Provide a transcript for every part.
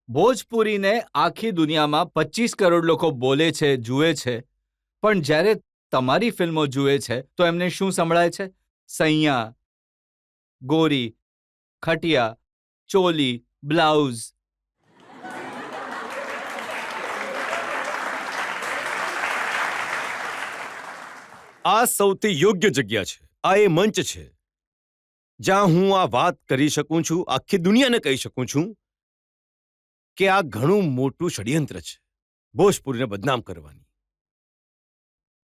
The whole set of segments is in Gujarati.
ભોજપુરીને આખી દુનિયામાં 25 કરોડ લોકો બોલે છે, જુએ છે, પણ જ્યારે તમારી ફિલ્મો જુએ છે તો એમને શું સંભળાય છે? સૈયા, ગોરી, ખટિયા, ચોલી, બ્લાઉઝ. આ સૌથી યોગ્ય જગ્યા છે. આ એ મંચ છે જ્યાં હું આ વાત કરી શકું છું, આખી દુનિયાને કહી શકું છું કે આ ઘણું મોટું ષડયંત્ર છે ભોજપુરીને બદનામ કરવાની.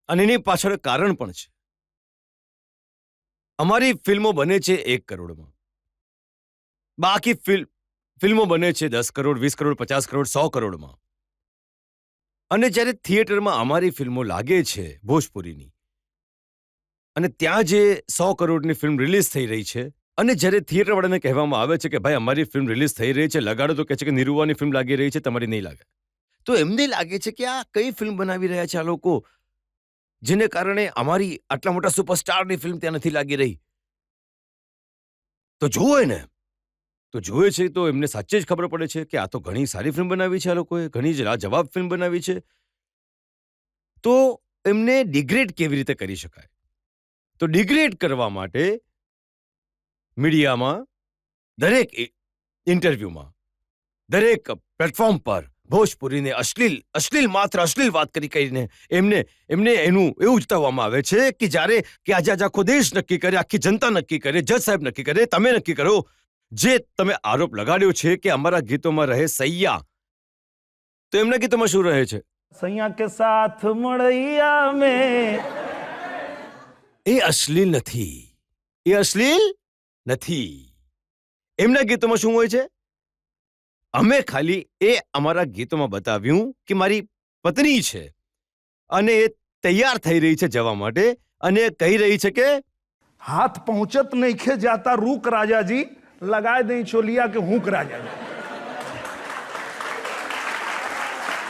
અને એની પાછળ કારણ પણ છે. અમારી ફિલ્મો બને છે 1 કરોડમાં, બાકી ફિલ્મો બને છે 10 કરોડ, 20 કરોડ, 50 કરોડ, 100 કરોડમાં. અને જ્યારે થિયેટરમાં અમારી ફિલ્મો લાગે છે ભોજપુરીની, અને ત્યાં જે 100 કરોડની ફિલ્મ રિલીઝ થઈ રહી છે, અને જ્યારે થિયેટરવાળાને કહેવામાં આવે છે કે ભાઈ અમારી ફિલ્મ રિલીઝ થઈ રહી છે, લગાડો, તો કહે છે કે નિરૂવાની ફિલ્મ લાગી રહી છે, તમારી નહીં લાગે. તો એમને લાગે છે કે આ કઈ ફિલ્મ બનાવી રહ્યા છે આ લોકો, જેને કારણે અમારી આટલા મોટા સુપરસ્ટારની ફિલ્મ ત્યાં નથી લાગી રહી. તો જોવે ને, તો જોવે છે તો એમને સાચે જ ખબર પડે છે કે આ તો ઘણી સારી ફિલ્મ બનાવી છે, આ લોકોએ ઘણી જ લાજવાબ ફિલ્મ બનાવી છે. તો એમને ડિગ્રેડ કેવી રીતે કરી શકાય? તો ડિગ્રેડ કરવા માટે મીડિયામાં, દરેક ઇન્ટરવ્યુમાં, દરેક પ્લેટફોર્મ પર ભોજપુરીને અશ્લીલ વાત કરીને એમને એનું એવું જતાવવામાં આવે છે કે જ્યારે કે આજે આખો દેશ નક્કી કરે, આખી જનતા નક્કી કરે, જજ સાહેબ નક્કી કરે, તમે નક્કી કરો, જે તમે આરોપ લગાડ્યો છે કે અમારા ગીતોમાં રહે સૈયા, તો એમના ગીતોમાં શું રહે છે? સૈયા કે સાથ મળૈયા મેં. એ અશ્લીલ નથી, એ અશ્લીલ નથી. એમના ગીતોમાં શું હોય છે? અમે ખાલી એ અમારા ગીતોમાં બતાવ્યું કે મારી પત્ની છે અને એ તૈયાર થઈ રહી છે જવા માટે, અને એ કહી રહી છે કે હાથ પહોંચત નહીં ખે જાતા રૂક રાજાજી, લગાય દઈ ચોલિયા કે હુંક રાજાજી.